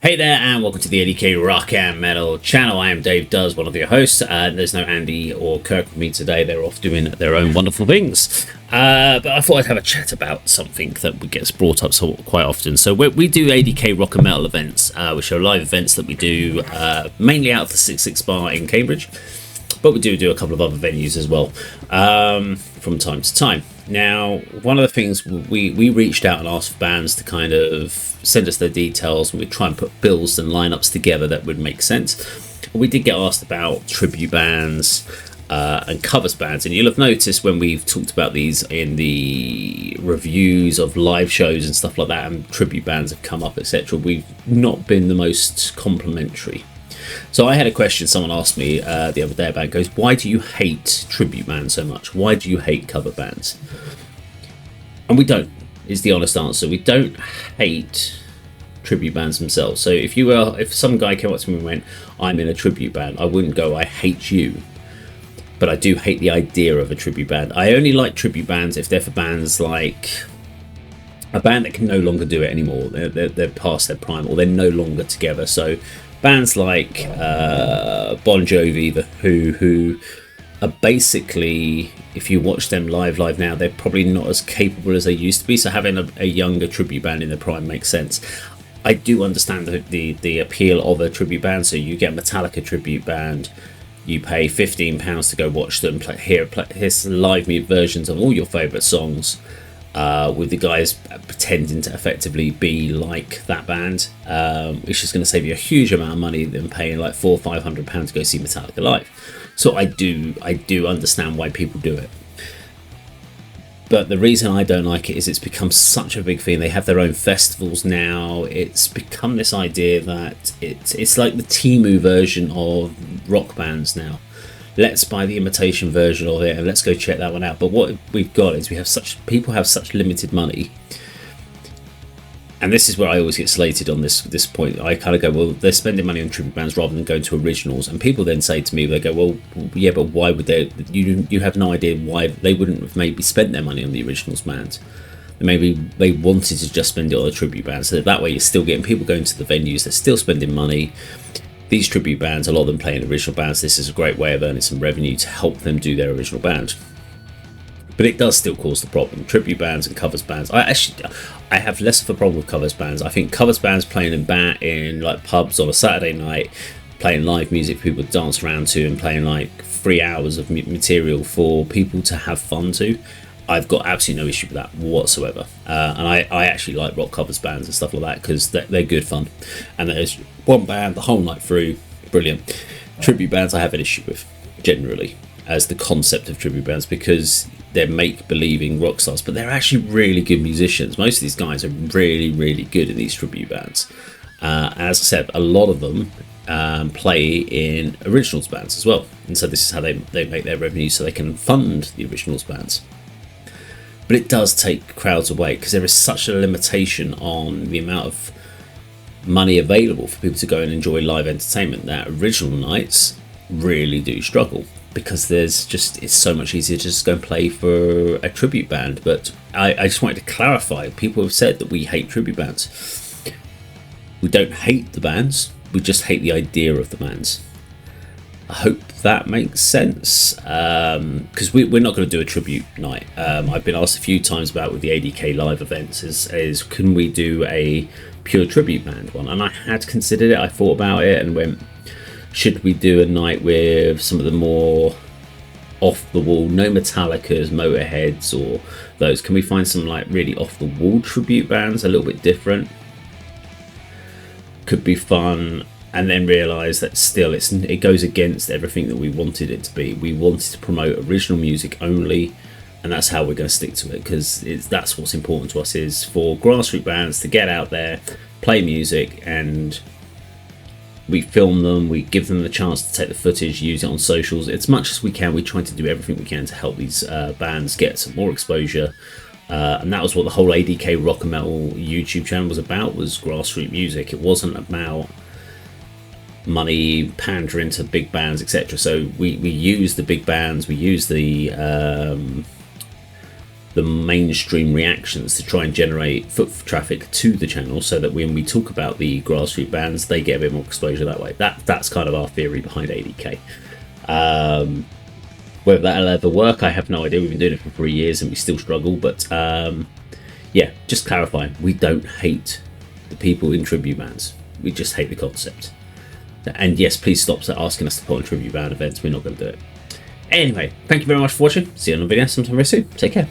Hey there, and welcome to the A.D.K Rock and Metal channel. I am Dave Does, one of your hosts. There's no Andy or Kirk with me today. They're off doing their own wonderful things. But I thought I'd have a chat about something that gets brought up quite often. So we do A.D.K Rock and Metal events, which are live events that we do mainly out of the 66 Bar in Cambridge. But we do a couple of other venues as well from time to time. Now, one of the things we reached out and asked for bands to kind of send us their details, and we try and put bills and lineups together that would make sense. We did get asked about tribute bands and covers bands, and you'll have noticed when we've talked about these in the reviews of live shows and stuff like that, and tribute bands have come up, etc. We've not been the most complimentary. So I had a question someone asked me the other day about, goes, why do you hate tribute bands so much? Why do you hate cover bands? And we don't, is the honest answer. We don't hate tribute bands themselves. So if some guy came up to me and went, I'm in a tribute band, I wouldn't go, I hate you. But I do hate the idea of a tribute band. I only like tribute bands if they're for bands like a band that can no longer do it anymore. They're past their prime, or they're no longer together. So bands like Bon Jovi, The who are basically, if you watch them live now, they're probably not as capable as they used to be. So having a younger tribute band in their prime makes sense. I do understand the appeal of a tribute band. So you get Metallica tribute band, you pay £15 to go watch them hear live versions of all your favourite songs. With the guys pretending to effectively be like that band, which is going to save you a huge amount of money than paying like £400 or £500 to go see Metallica live. So I do understand why people do it. But the reason I don't like it is it's become such a big thing. They have their own festivals now. It's become this idea that it's like the Temu version of rock bands now. Let's buy the imitation version of it and let's go check that one out. But what we've got is people have such limited money, and this is where I always get slated on this point. I kind of go, well, they're spending money on tribute bands rather than going to originals, and people then say to me, they go, well, yeah, but why would they? You have no idea why they wouldn't have maybe spent their money on the originals bands. Maybe they wanted to just spend it on a tribute band, so that way you're still getting people going to the venues. They're still spending money. These tribute bands, a lot of them playing original bands. This is a great way of earning some revenue to help them do their original band. But it does still cause the problem. Tribute bands and covers bands. I have less of a problem with covers bands. I think covers bands playing in like pubs on a Saturday night, playing live music for people to dance around to, and playing like 3 hours of material for people to have fun to. I've got absolutely no issue with that whatsoever, and I actually like rock covers bands and stuff like that because they're good fun, and there's one band the whole night through, brilliant. Tribute bands I have an issue with generally as the concept of tribute bands, because they're make-believing rock stars, but they're actually really good musicians. Most of these guys are really good in these tribute bands. As I said, a lot of them play in originals bands as well, and so this is how they make their revenue, so they can fund the originals bands. But it does take crowds away because there is such a limitation on the amount of money available for people to go and enjoy live entertainment that original nights really do struggle, because it's so much easier to just go and play for a tribute band. But I just wanted to clarify, people have said that we hate tribute bands. We don't hate the bands, we just hate the idea of the bands. I hope that makes sense, because we're not going to do a tribute night. I've been asked a few times about with the A.D.K live events is can we do a pure tribute band one? And I had considered it. I thought about it and went, should we do a night with some of the more off the wall, no Metallicas, Motorheads, or those? Can we find some like really off the wall tribute bands, a little bit different? Could be fun. And then realise that still it goes against everything that we wanted it to be. We wanted to promote original music only, and that's how we're going to stick to it, because that's what's important to us, is for grassroots bands to get out there, play music, and we film them, we give them the chance to take the footage, use it on socials as much as we can. We try to do everything we can to help these bands get some more exposure. And that was what the whole A.D.K Rock and Metal YouTube channel was about, was grassroots music. It wasn't about money, pandering to big bands, etc. So we use the big bands, we use the the mainstream reactions to try and generate foot traffic to the channel, so that when we talk about the grassroots bands, they get a bit more exposure that way. That's kind of our theory behind A.D.K. Whether that'll ever work, I have no idea. We've been doing it for 3 years and we still struggle. But yeah, just clarifying, we don't hate the people in tribute bands. We just hate the concept. And yes, please stop asking us to put on tribute band events. We're not going to do it. Anyway, thank you very much for watching. See you on the video sometime very soon. Take care.